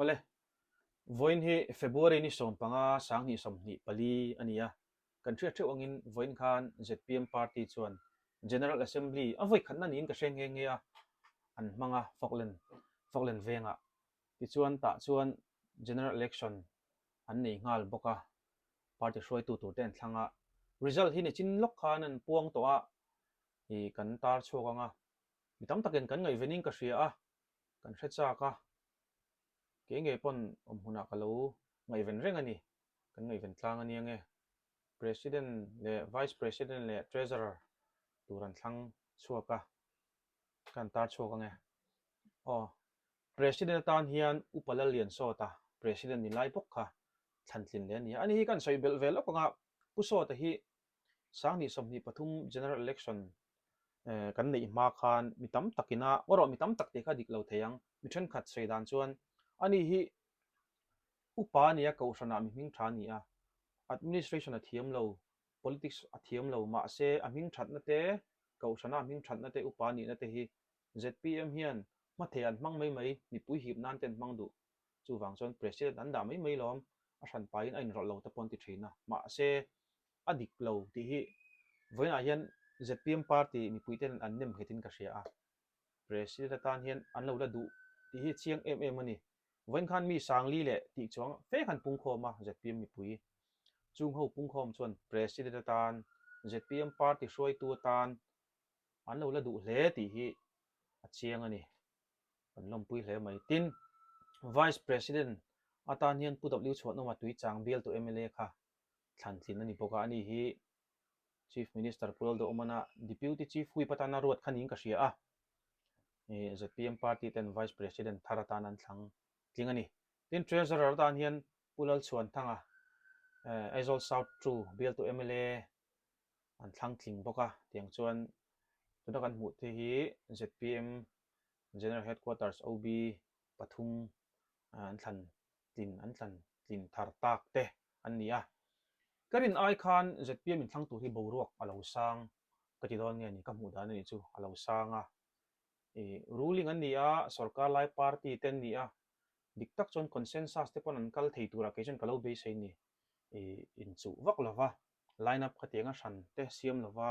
Ole, voin hi February ni som panga sang ni som ni pali ania. Kan thria theu angin voin khan ZPM party chuan General Assembly a voi khanna nin ka hreng nge a an manga Falkland venga. Ti chuan ta chuan general election an nei ngal boka party hroi tu ten thlanga result hi ni chin lok khan an puang to a hi kan tar chhuak anga mitam taken kan ngai vening ka hria a kan hrecha ka ke nge pon huna ka lo ngai ven reng ani kan ngai ven tlang ani ange president le vice president le treasurer turan thlang chuaka kan tar chuak ange o president tan hian upala lian so ta president ni lai bok kha thantlin le ni ani hi kan soi bel vel ko nga puso ta hi sang ni som ni pathum general election kan nei ma khan mitam takina oro mitam takte kha dik lo theyang mi then khat seidan chuan ani hi upa nia ko sana mi ming tha ni a administration a thiam lo politics a thiam lo ma se a ming that na te ko sana ming that na te upa ni na te hi ZPM hian ma the an mang mai mai mi pui hip nan ten mang du chu wang chon president an da mai mai lom a than pa in ain ro lo ta pon ti thina ma se adik lo ti hi voina hian ZPM party mi pui ten an nem hetin ka hria a president tan hian an lo la du ti hi chiang em ani voin khan mi sangli le ti chuang fe khan pung kho ma ZPM mi pui chung ho pung khom chuan president tan ZPM party hroi tu tan an lo la du hle ti hi a chiang ani an lom pui hle mai tin vice president atan hian pu w chhuat no ma tui chang bel to MLA kha thlan thlin ani boka ani hi chief minister pul do omana deputy chief hui patana ruat khanin ka hria a ZPM party ten vice president tharatan an thlang tling ani tin treasurer tan hian pulal chuan thanga Aizawl South True bel to MLA an thlang tling boka tiang chuan tuna kan hmuh the hi ZPM general headquarters OB pathum an thlan tin thar tak te an ni a karin ai khan ZPM in thlang tur hi boruak alo sang kati don nge ni ka hmu dan ani chu alo sanga ruling an ni a sarkar lai party ten ni a diktak chon consensus te pon an kal thei tura ke chen kalo be sei ni in chu vak lova line up khatianga hran te siam lova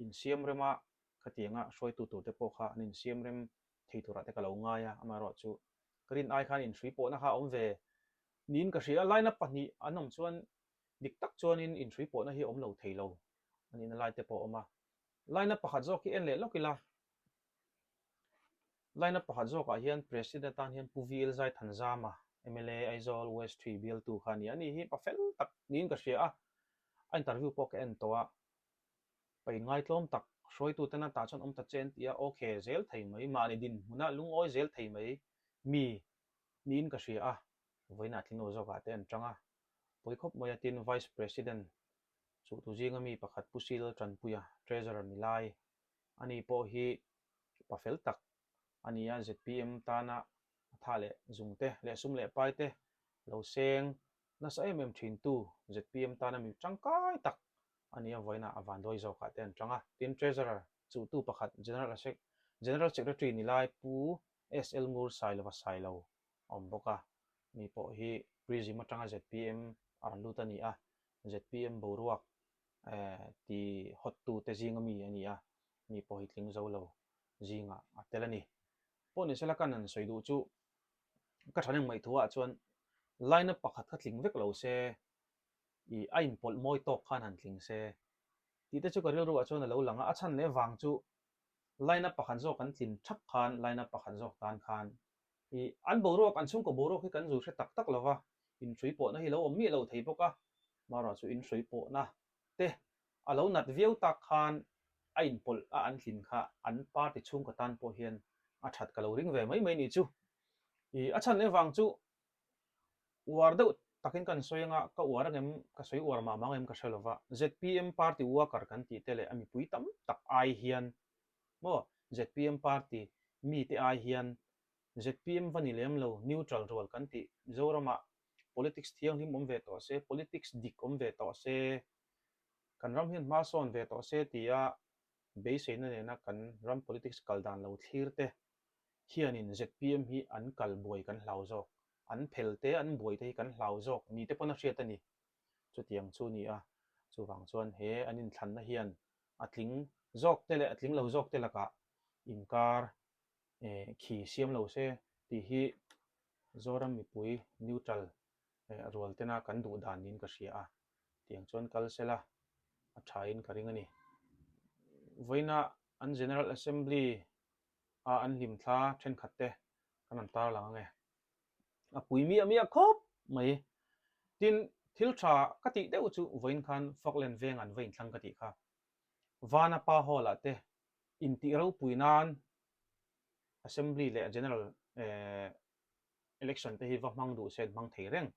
in siam rema khatianga hroi tu te po kha anin siam rem thei tura te kalo nga ya amaro chu karin ai khan in hrui po na kha om ve nin ka hria line up pahni anom chuan dik tak chuan in hrui po na hi om lo thei lo ani na lai te po oma line up pakhat zo ki en le lokila line up pakhat zo ka hian president tan hian puviel zai thanzama MLA Aizawl West 3 bil 2 khani ani hi pa fel tak nin ka hria a interview po ka en to a pai ngai tlom tak hroi tu tena ta chon om ta chen tia okay zel thei mai ma ni din huna lung oi zel thei mai mi nin ka hria a voina thlino zo ka te an tanga poikhop moya tin vice president chu tu jinga mi pakhat pusil tran puya treasurer ni lai ani po hi pa fel tak ani a ZPM tana thale zungte le sum le pai te lo seng na sa em thin tu ZPM tana mi tangkai tak ani a voina avan doi zo ka ten tanga tin treasurer chu tu pakhat general secretary ni lai pu SL Ngur Sailova Sailo om boka mi po hi prison atanga ZPM arlut ani a ZPM boruak ti hot tu te zinga mi ani a mi po hi tling zo lo zinga atelani po ni sela kan an soidu chu ka thaneng mai thuwa chuan line up pakhat kha tling vek lo se I ain pol moi tok khan han tling se ti te chu ka ril ru a chuan lo langa a chan le wang chu line up pakhan zo kan tlin thak khan line up pakhan zo tan khan I an boruak an chung ko boruak hi kan zu hre tak tak lova in thrui po na hi lo om mi lo thei boka mara chu in thrui po na te alo nat viau tak khan ain pol a an thlin kha an party chung ka tan po hian a that ka lo ring ve mai mai ni chu I a chan le wang chu war deuh takin kan soinga ka war angem ka soi war ma mangem ka shelova ZPM party worker kan ti tele ami pui tam tak ai hian mo ZPM party mi te ai hian ZPM vanilem lo neutral role kan ti zorama politics thiang him om ve to se politics dik om ve to se kan ram hian ma son ve to se tia be se na ne na kan ram politics kal dan lo thlir te hianin ZPM hi an kal boi kan hlau zawk an phelte an boi te kan hlau zawk mi te pon a hriat ani chu tiang chu ni a chu wang chuan he anin thlan na hian atling zawk te le atling lo zawk te laka inkar khi siam lo se ti hi zoram mipui neutral rol tena kan du dan nin ka hria a tiang chuan kal sela a thain ka ring ani voina an General Assembly a an lim thla then khat te kan an tar lang nge a pui mi a khop mai tin thil tha ka ti deuh chu voin khan Falkland veng an vein thlang ka ti kha vana pa hola te in ti ro puinan Assembly le General election te hi va mang du set mang thei reng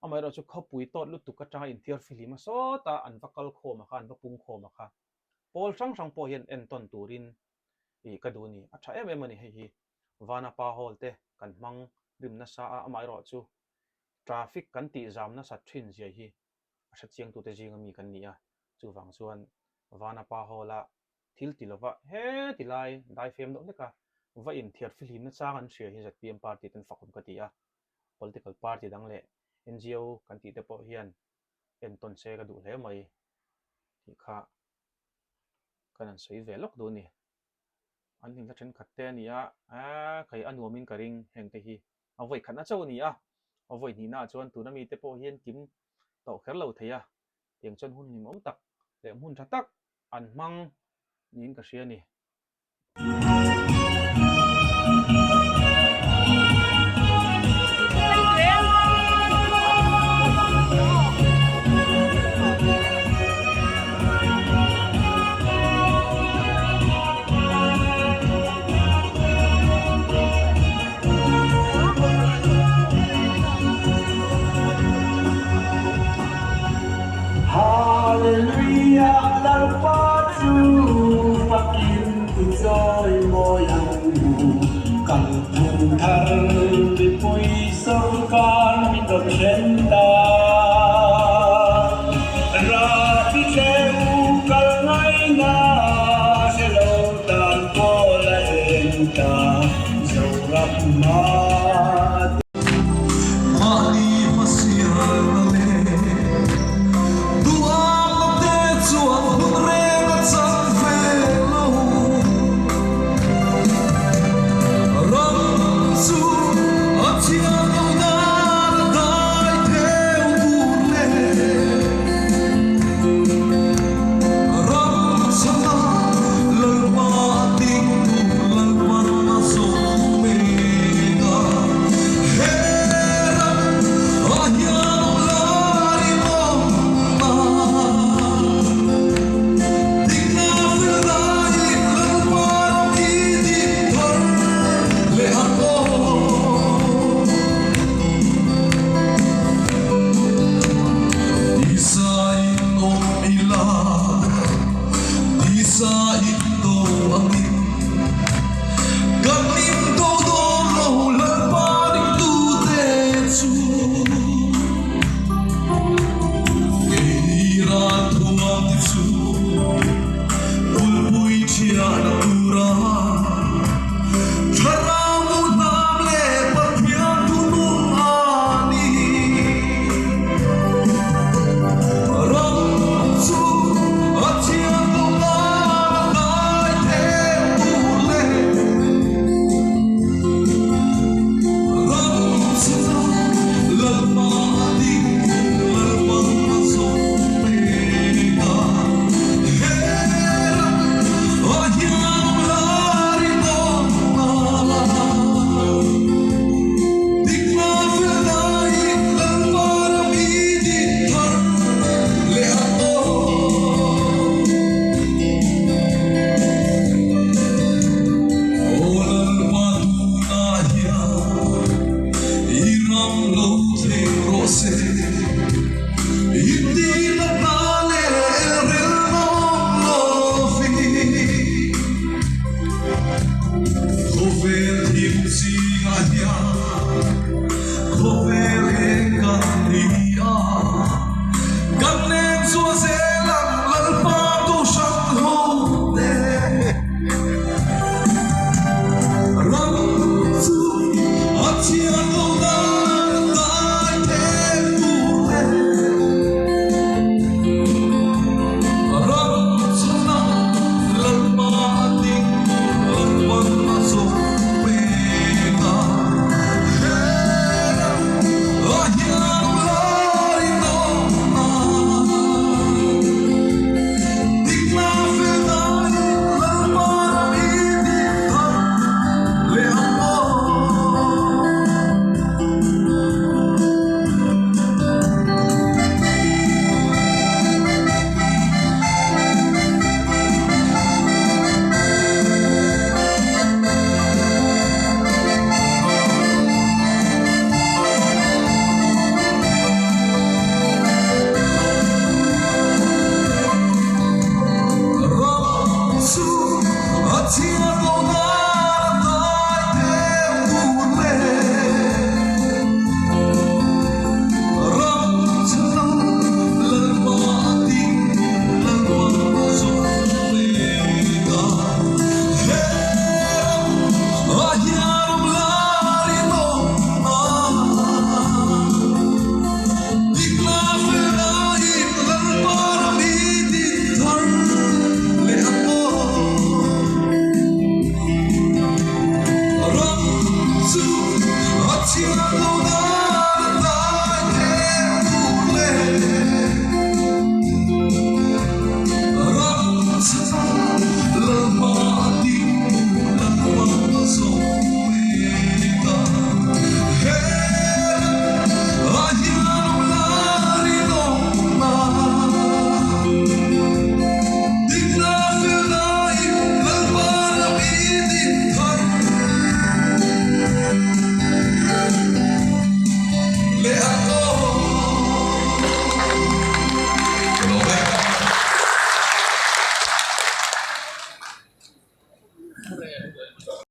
amai ro chu khopui tot lu tu ka ta in thiar filima so ta an vakal khoma khan va pung khoma kha pol sang sang po hian en ton turin i ka du ni a tha em em ani hi vana pa hol te kan mang rim na sa a amai ro chu traffic kan ti jam na sa thin zia hi a sha chiang tu te jing mi kan ni a chu wang chuan vana pa hola thil tilova he tilai dai fem do leka va in thiar filim na chang an share hi ZPM party ten fakum ka ti a political party dang le NGO kan ti te po hian en ton se ka du hle mai ti kha kan an sei ve lok do ni an ning la then khat te ni a khai anuamin ka ring heng te hi a voi khat na chaw ni a a voi ni na chuan tu na mi te po hian kim to kher lo theya tiang chon hun ni mom tak le hun tha tak an mang nin ka hria ni Hallelujah, lalpa chu fakin tu joy moyang kang thung thar bi pui sarkar mi to chenda ra ti cheu kal ngai na se lo tan ko la enta zo rap ma Le